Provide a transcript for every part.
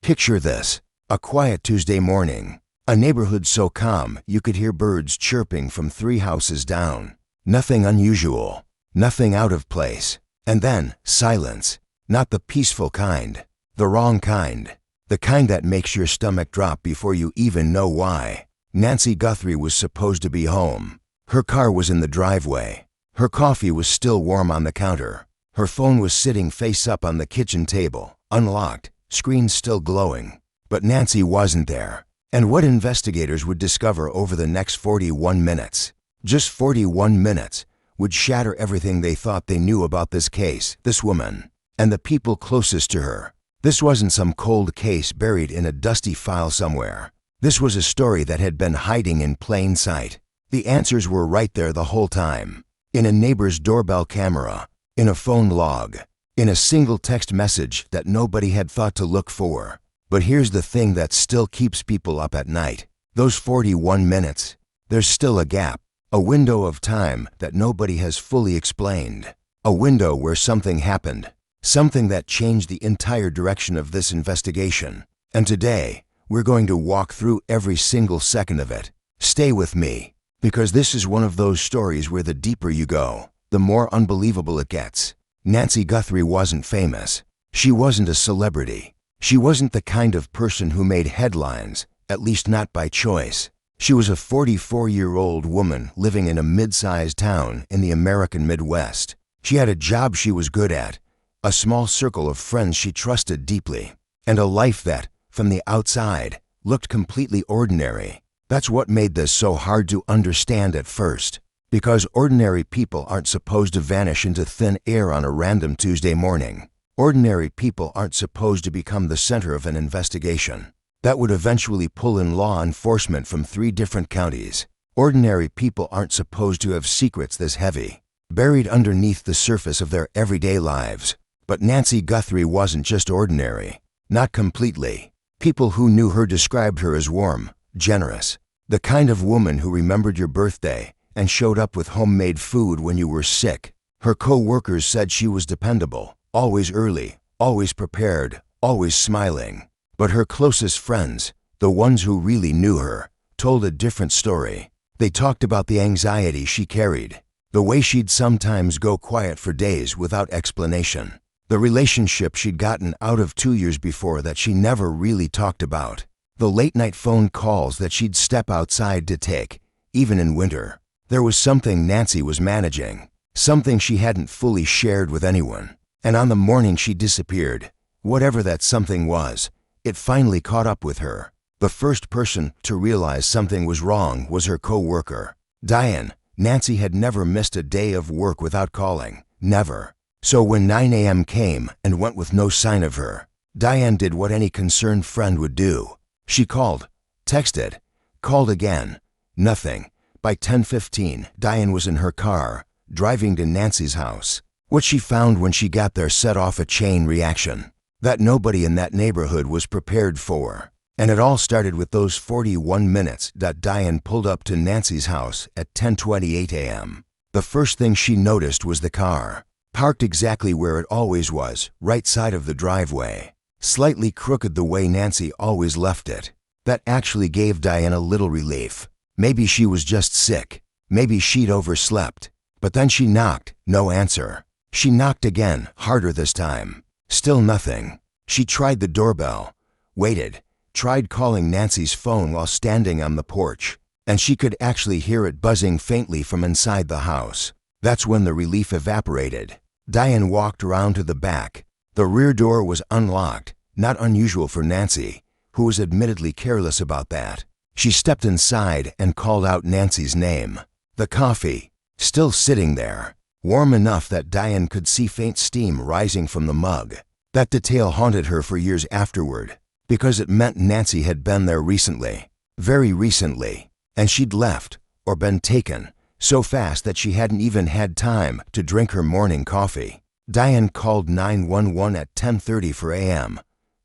Picture this: a quiet Tuesday morning. A neighborhood so calm you could hear birds chirping from 3 houses down. Nothing unusual, nothing out of place. And then, silence. Not the peaceful kind, the wrong kind. The kind that makes your stomach drop before you even know why. Nancy Guthrie was supposed to be home. Her car was in the driveway. Her coffee was still warm on the counter. Her phone was sitting face up on the kitchen table, unlocked, screen still glowing. But Nancy wasn't there. And what investigators would discover over the next 41 minutes, just 41 minutes, would shatter everything they thought they knew about this case, this woman, and the people closest to her. This wasn't some cold case buried in a dusty file somewhere. This was a story that had been hiding in plain sight. The answers were right there the whole time. In a neighbor's doorbell camera, in a phone log, in a single text message that nobody had thought to look for. But here's the thing that still keeps people up at night. Those 41 minutes. There's still a gap, a window of time that nobody has fully explained. A window where something happened, something that changed the entire direction of this investigation. And today, we're going to walk through every single second of it. Stay with me, because this is one of those stories where the deeper you go, the more unbelievable it gets. Nancy Guthrie wasn't famous. She wasn't a celebrity. She wasn't the kind of person who made headlines, at least not by choice. She was a 44-year-old woman living in a mid-sized town in the American Midwest. She had a job she was good at, a small circle of friends she trusted deeply, and a life that, from the outside, looked completely ordinary. That's what made this so hard to understand at first, because ordinary people aren't supposed to vanish into thin air on a random Tuesday morning. Ordinary people aren't supposed to become the center of an investigation that would eventually pull in law enforcement from 3 different counties. Ordinary people aren't supposed to have secrets this heavy, buried underneath the surface of their everyday lives. But Nancy Guthrie wasn't just ordinary. Not completely. People who knew her described her as warm, generous, the kind of woman who remembered your birthday and showed up with homemade food when you were sick. Her co-workers said she was dependable, always early, always prepared, always smiling. But her closest friends, the ones who really knew her, told a different story. They talked about the anxiety she carried, the way she'd sometimes go quiet for days without explanation, the relationship she'd gotten out of 2 years before that she never really talked about, the late-night phone calls that she'd step outside to take, even in winter. There was something Nancy was managing, something she hadn't fully shared with anyone. And on the morning she disappeared, whatever that something was, it finally caught up with her. The first person to realize something was wrong was her co-worker, Diane. Nancy had never missed a day of work without calling, never. So when 9 a.m. came and went with no sign of her, Diane did what any concerned friend would do. She called, texted, called again, nothing. By 10:15, Diane was in her car, driving to Nancy's house. What she found when she got there set off a chain reaction that nobody in that neighborhood was prepared for. And it all started with those 41 minutes that Diane pulled up to Nancy's house at 10:28 a.m. The first thing she noticed was the car, parked exactly where it always was, right side of the driveway, slightly crooked the way Nancy always left it. That actually gave Diane a little relief. Maybe she was just sick. Maybe she'd overslept. But then she knocked, no answer. She knocked again, harder this time. Still nothing. She tried the doorbell, waited, tried calling Nancy's phone while standing on the porch, and she could actually hear it buzzing faintly from inside the house. That's when the relief evaporated. Diane walked around to the back. The rear door was unlocked, not unusual for Nancy, who was admittedly careless about that. She stepped inside and called out Nancy's name. The coffee, still sitting there, warm enough that Diane could see faint steam rising from the mug. That detail haunted her for years afterward, because it meant Nancy had been there recently, very recently, and she'd left, or been taken, so fast that she hadn't even had time to drink her morning coffee. Diane called 911 at 10:30 for a.m.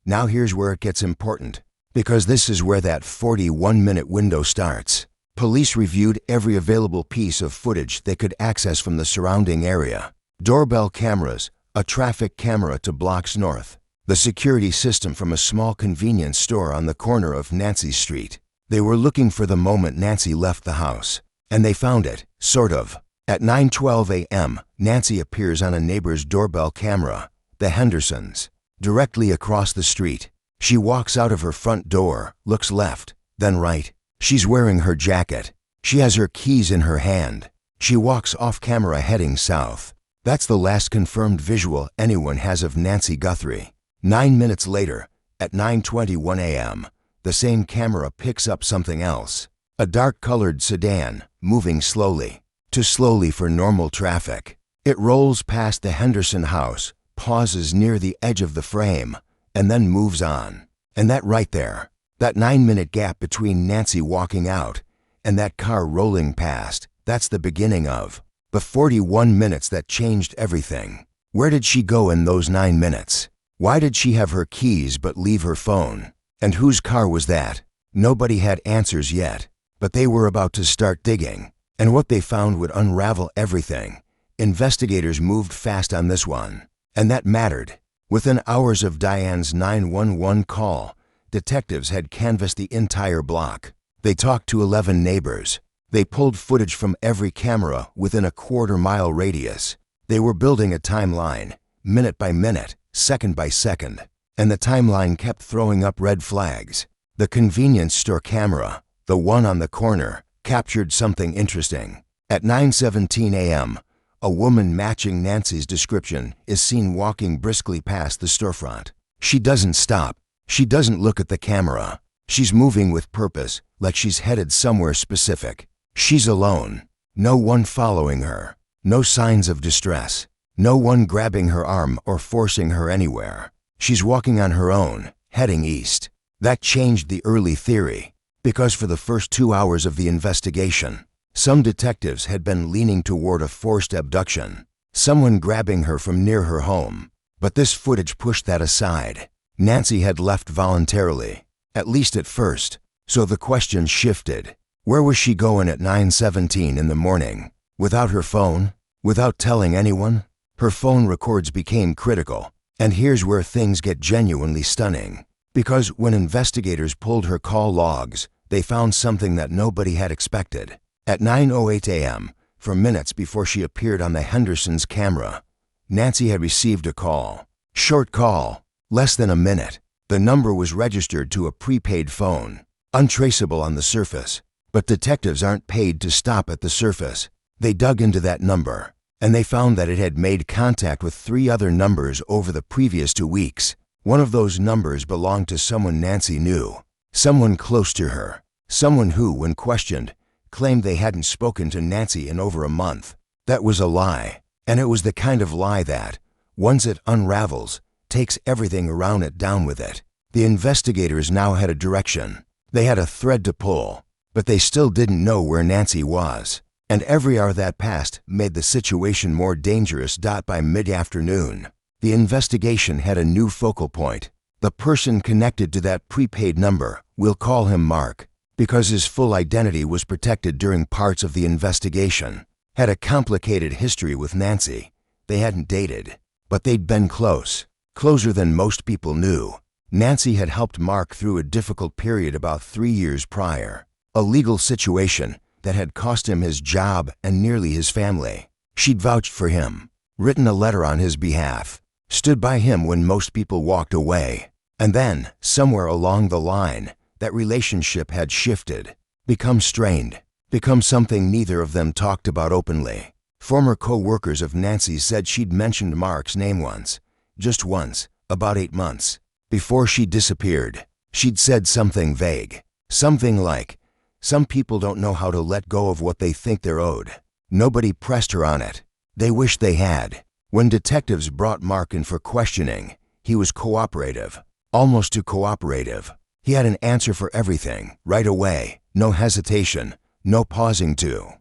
Now here's where it gets important, because this is where that 41-minute window starts. Police reviewed every available piece of footage they could access from the surrounding area. Doorbell cameras, a traffic camera to blocks north, the security system from a small convenience store on the corner of Nancy Street. They were looking for the moment Nancy left the house, and they found it, sort of. At 9:12 a.m., Nancy appears on a neighbor's doorbell camera, the Hendersons, directly across the street. She walks out of her front door, looks left, then right. She's wearing her jacket. She has her keys in her hand. She walks off camera heading south. That's the last confirmed visual anyone has of Nancy Guthrie. 9 minutes later, at 9:21 a.m., the same camera picks up something else. A dark-colored sedan, moving slowly. Too slowly for normal traffic. It rolls past the Henderson house, pauses near the edge of the frame, and then moves on. And that right there, that 9-minute gap between Nancy walking out and that car rolling past, that's the beginning of the 41 minutes that changed everything. Where did she go in those 9 minutes? Why did she have her keys but leave her phone? And whose car was that? Nobody had answers yet, but they were about to start digging. And what they found would unravel everything. Investigators moved fast on this one, and that mattered. Within hours of Diane's 911 call, detectives had canvassed the entire block. They talked to 11 neighbors. They pulled footage from every camera within a quarter-mile radius. They were building a timeline, minute by minute, second by second, and the timeline kept throwing up red flags. The convenience store camera, the one on the corner, captured something interesting. At 9:17 a.m., a woman matching Nancy's description is seen walking briskly past the storefront. She doesn't stop. She doesn't look at the camera. She's moving with purpose, like she's headed somewhere specific. She's alone. No one following her. No signs of distress. No one grabbing her arm or forcing her anywhere. She's walking on her own, heading east. That changed the early theory, because for the first 2 hours of the investigation, some detectives had been leaning toward a forced abduction, someone grabbing her from near her home. But this footage pushed that aside. Nancy had left voluntarily, at least at first, so the question shifted. Where was she going at 9:17 in the morning? Without her phone? Without telling anyone? Her phone records became critical, and here's where things get genuinely stunning. Because when investigators pulled her call logs, they found something that nobody had expected. At 9:08 a.m., for minutes before she appeared on the Hendersons' camera, Nancy had received a call. Short call, less than a minute. The number was registered to a prepaid phone, untraceable on the surface. But detectives aren't paid to stop at the surface. They dug into that number, and they found that it had made contact with 3 other numbers over the previous 2 weeks. One of those numbers belonged to someone Nancy knew, someone close to her, someone who, when questioned, claimed they hadn't spoken to Nancy in over a month. That was a lie, and it was the kind of lie that, once it unravels, takes everything around it down with it. The investigators now had a direction. They had a thread to pull, but they still didn't know where Nancy was. And every hour that passed made the situation more dangerous. By mid-afternoon, the investigation had a new focal point. The person connected to that prepaid number, we'll call him Mark, because his full identity was protected during parts of the investigation, had a complicated history with Nancy. They hadn't dated, but they'd been close, closer than most people knew. Nancy had helped Mark through a difficult period about 3 years prior, a legal situation that had cost him his job and nearly his family. She'd vouched for him, written a letter on his behalf, stood by him when most people walked away. And then, somewhere along the line, that relationship had shifted, become strained, become something neither of them talked about openly. Former co-workers of Nancy's said she'd mentioned Mark's name once, just once, about 8 months. Before she disappeared, she'd said something vague, something like, "Some people don't know how to let go of what they think they're owed." Nobody pressed her on it. They wished they had. When detectives brought Mark in for questioning, he was cooperative, almost too cooperative. He had an answer for everything, right away, no hesitation, no pausing to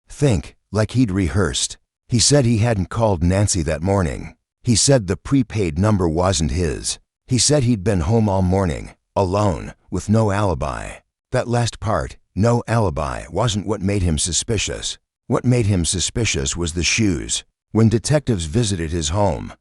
think, like he'd rehearsed. He said he hadn't called Nancy that morning. He said the prepaid number wasn't his. He said he'd been home all morning, alone, with no alibi. That last part, no alibi, wasn't what made him suspicious. What made him suspicious was the shoes. When detectives visited his home,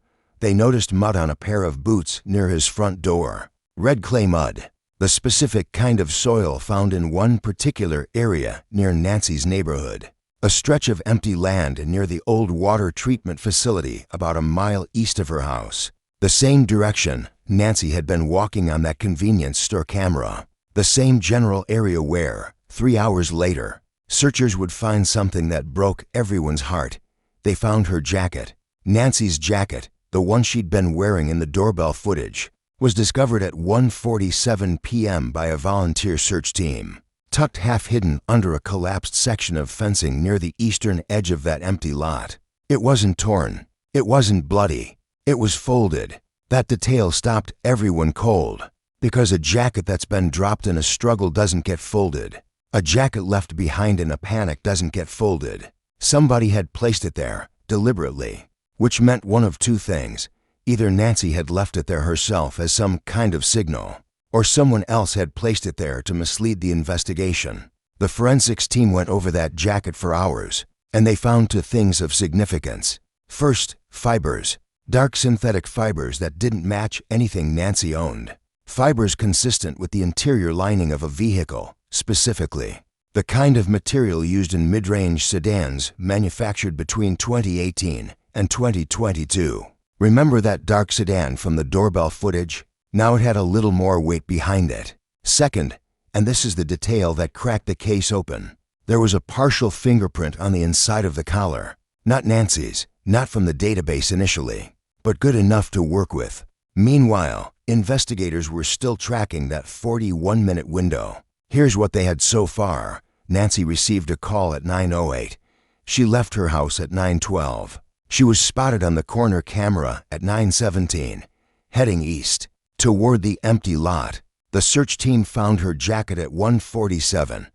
they noticed mud on a pair of boots near his front door. Red clay mud, the specific kind of soil found in one particular area near Nancy's neighborhood. A stretch of empty land near the old water treatment facility about a mile east of her house. The same direction Nancy had been walking on that convenience store camera. The same general area where, 3 hours later, searchers would find something that broke everyone's heart. They found her jacket. Nancy's jacket, the one she'd been wearing in the doorbell footage, was discovered at 1:47 p.m. by a volunteer search team, tucked half-hidden under a collapsed section of fencing near the eastern edge of that empty lot. It wasn't torn. It wasn't bloody. It was folded. That detail stopped everyone cold, because a jacket that's been dropped in a struggle doesn't get folded. A jacket left behind in a panic doesn't get folded. Somebody had placed it there, deliberately, which meant one of two things. Either Nancy had left it there herself as some kind of signal, or someone else had placed it there to mislead the investigation. The forensics team went over that jacket for hours, and they found two things of significance. First, fibers. Dark synthetic fibers that didn't match anything Nancy owned. Fibers consistent with the interior lining of a vehicle, specifically the kind of material used in mid-range sedans manufactured between 2018 and 2022. Remember that dark sedan from the doorbell footage? Now it had a little more weight behind it. Second, and this is the detail that cracked the case open, there was a partial fingerprint on the inside of the collar. Not Nancy's, not from the database initially, but good enough to work with. Meanwhile, investigators were still tracking that 41-minute window. Here's what they had so far. Nancy received a call at 9:08. She left her house at 9:12. She was spotted on the corner camera at 9:17, heading east, toward the empty lot. The search team found her jacket at 1:47,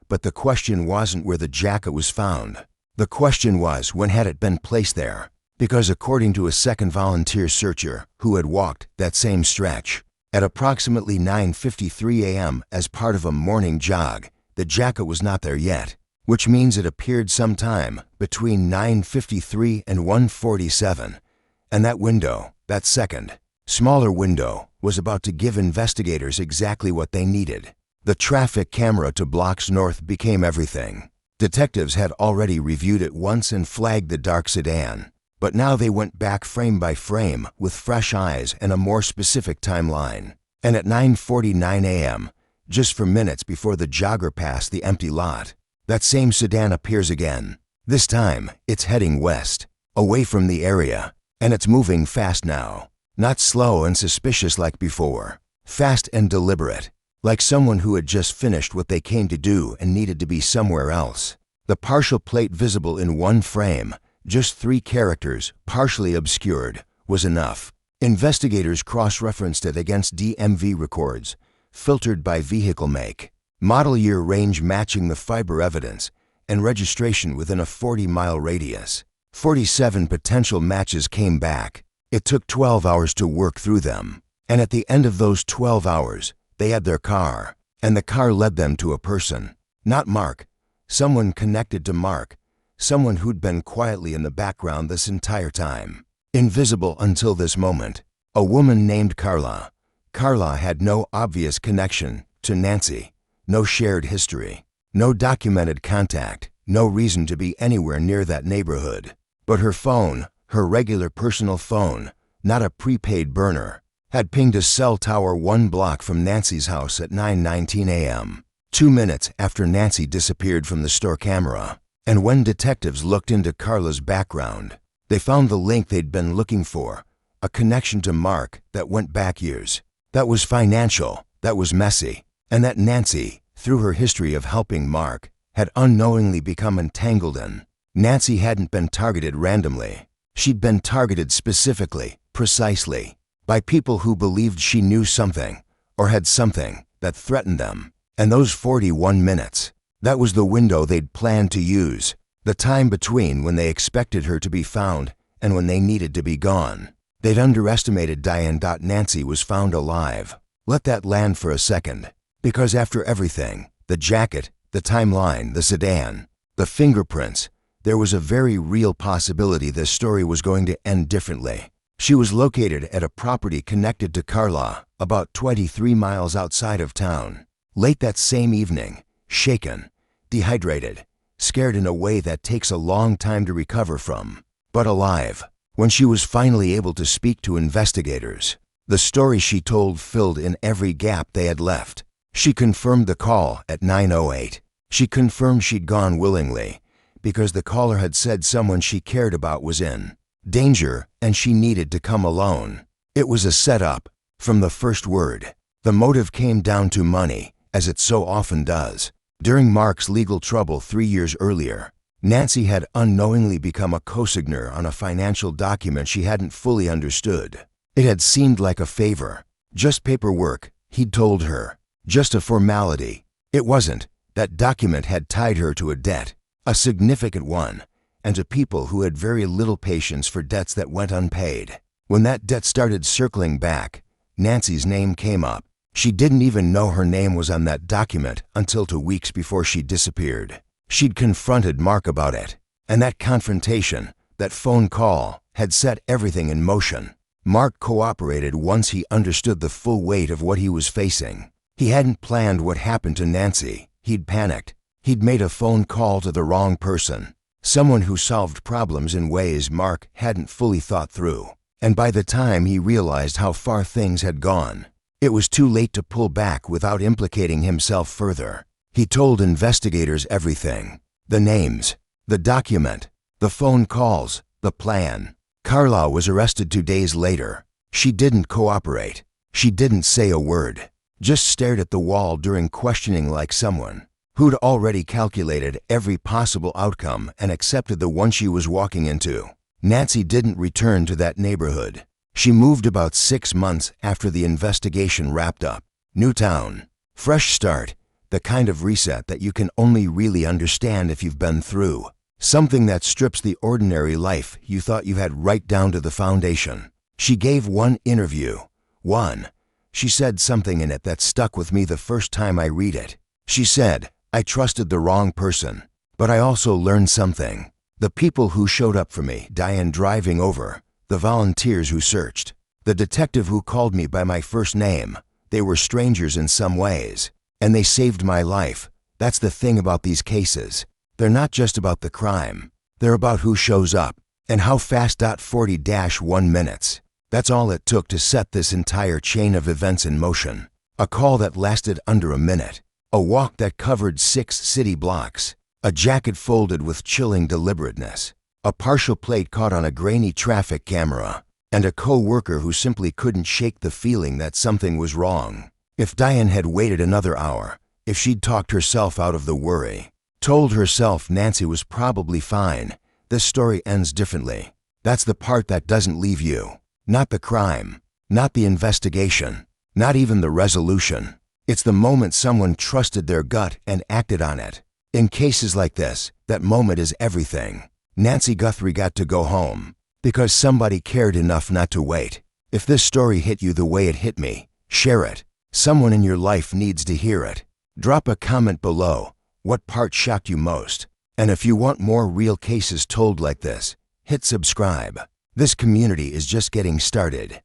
but the question wasn't where the jacket was found. The question was, when had it been placed there? Because according to a second volunteer searcher who had walked that same stretch, at approximately 9:53 a.m. as part of a morning jog, the jacket was not there yet, which means it appeared sometime between 9:53 and 1:47, and that window, that second, smaller window, was about to give investigators exactly what they needed. The traffic camera to blocks north became everything. Detectives had already reviewed it once and flagged the dark sedan, but now they went back frame by frame with fresh eyes and a more specific timeline. And at 9:49 a.m., just for minutes before the jogger passed the empty lot, that same sedan appears again. This time, it's heading west, away from the area, and it's moving fast now. Not slow and suspicious like before. Fast and deliberate, like someone who had just finished what they came to do and needed to be somewhere else. The partial plate visible in one frame, just 3 characters, partially obscured, was enough. Investigators cross-referenced it against DMV records, filtered by vehicle make, model year range matching the fiber evidence, and registration within a 40-mile radius. 47 potential matches came back. It took 12 hours to work through them, and at the end of those 12 hours, they had their car, and the car led them to a person. Not Mark. Someone connected to Mark. Someone who'd been quietly in the background this entire time. Invisible until this moment. A woman named Carla. Carla had no obvious connection to Nancy. No shared history. No documented contact. No reason to be anywhere near that neighborhood. But her phone, her regular personal phone, not a prepaid burner, had pinged a cell tower 1 block from Nancy's house at 9:19 a.m., 2 minutes after Nancy disappeared from the store camera. And when detectives looked into Carla's background, they found the link they'd been looking for, a connection to Mark that went back years. That was financial, that was messy, and that Nancy, through her history of helping Mark, had unknowingly become entangled in. Nancy hadn't been targeted randomly. She'd been targeted specifically, precisely, by people who believed she knew something, or had something, that threatened them. And those 41 minutes, that was the window they'd planned to use, the time between when they expected her to be found and when they needed to be gone. They'd underestimated Diane. Nancy was found alive. Let that land for a second, because after everything, the jacket, the timeline, the sedan, the fingerprints, there was a very real possibility this story was going to end differently. She was located at a property connected to Carla, about 23 miles outside of town. Late that same evening, shaken, dehydrated, scared in a way that takes a long time to recover from, but alive. When she was finally able to speak to investigators, the story she told filled in every gap they had left. She confirmed the call at 9:08. She confirmed she'd gone willingly, because the caller had said someone she cared about was in danger and she needed to come alone. It was a setup from the first word. The motive came down to money, as it so often does. During Mark's legal trouble 3 years earlier, Nancy had unknowingly become a co-signer on a financial document she hadn't fully understood. It had seemed like a favor, just paperwork, he'd told her, just a formality. It wasn't. That document had tied her to a debt, a significant one, and to people who had very little patience for debts that went unpaid. When that debt started circling back, Nancy's name came up. She didn't even know her name was on that document until 2 weeks before she disappeared. She'd confronted Mark about it, and that confrontation, that phone call, had set everything in motion. Mark cooperated once he understood the full weight of what he was facing. He hadn't planned what happened to Nancy. He'd panicked. He'd made a phone call to the wrong person, someone who solved problems in ways Mark hadn't fully thought through. And by the time he realized how far things had gone, it was too late to pull back without implicating himself further. He told investigators everything: the names, the document, the phone calls, the plan. Carla was arrested 2 days later. She didn't cooperate. She didn't say a word, just stared at the wall during questioning like someone who'd already calculated every possible outcome and accepted the one she was walking into. Nancy didn't return to that neighborhood. She moved about 6 months after the investigation wrapped up. New town, fresh start, the kind of reset that you can only really understand if you've been through. Something that strips the ordinary life you thought you had right down to the foundation. She gave one interview. She said something in it that stuck with me the first time I read it. She said, "I trusted the wrong person, but I also learned something. The people who showed up for me, Diane driving over, the volunteers who searched, the detective who called me by my first name, they were strangers in some ways, and they saved my life. That's the thing about these cases. They're not just about the crime. They're about who shows up, and how fast. 40-1 minutes. That's all it took to set this entire chain of events in motion. A call that lasted under a minute. A walk that covered 6 city blocks. A jacket folded with chilling deliberateness. A partial plate caught on a grainy traffic camera. And a co-worker who simply couldn't shake the feeling that something was wrong. If Diane had waited another hour, if she'd talked herself out of the worry, told herself Nancy was probably fine, this story ends differently. That's the part that doesn't leave you. Not the crime, not the investigation, not even the resolution. It's the moment someone trusted their gut and acted on it. In cases like this, that moment is everything. Nancy Guthrie got to go home because somebody cared enough not to wait. If this story hit you the way it hit me, share it. Someone in your life needs to hear it. Drop a comment below. What part shocked you most? And if you want more real cases told like this, hit subscribe. This community is just getting started.